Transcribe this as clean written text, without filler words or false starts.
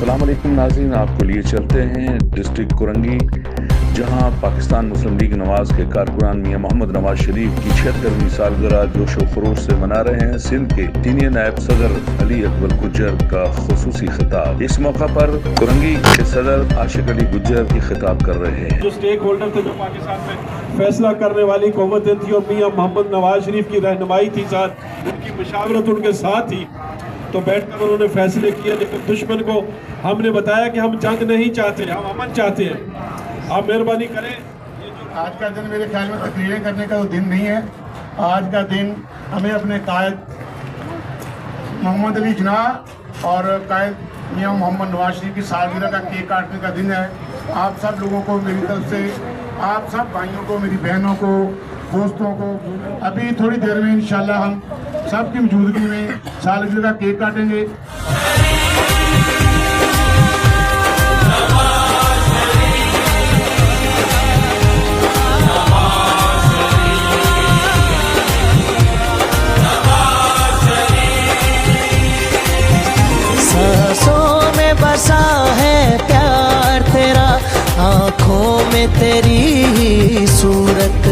अस्सलाम वालेकुम नाज़रीन, आपको लिए चलते हैं डिस्ट्रिक्ट कुरंगी, जहां पाकिस्तान मुस्लिम लीग नवाज के कारकुनान मियां मोहम्मद नवाज शरीफ की 76वीं सालगिरह जोश व खरोश से मना रहे हैं। सिंध के सीनियर नायब सदर अली अकबर गुज्जर का खुसूसी खिताब। इस मौका पर कुरंगी के सदर आशिक अली गुज्जर की खिताब कर रहे हैं। जो स्टेक होल्डर थे, जो पाकिस्तान में फैसला करने वाली कौमतें थी और मियां मोहम्मद नवाज शरीफ की रहनुमाई थी, साथ उनकी मशावरत उनके साथ थी, तो बैठकर उन्होंने फैसले किए। लेकिन दुश्मन को हमने बताया कि हम जंग नहीं चाहते, हम अमन चाहते हैं। आप मेहरबानी करें। आज का दिन मेरे ख्याल में तकरीरें करने का दिन नहीं है। आज का दिन हमें अपने कायद मोहम्मद अली जिन्नाह और कायद मियां मोहम्मद नवाज शरीफ की सालगिरह का केक काटने का दिन है। आप सब लोगों को मेरी तरफ से, आप सब भाइयों को, मेरी बहनों को, दोस्तों को, अभी थोड़ी देर में इंशाल्लाह हम सबकी मौजूदगी में सालगिरह का केक काटेंगे। सांसों में बसा है प्यार तेरा, आँखों में तेरी सूरत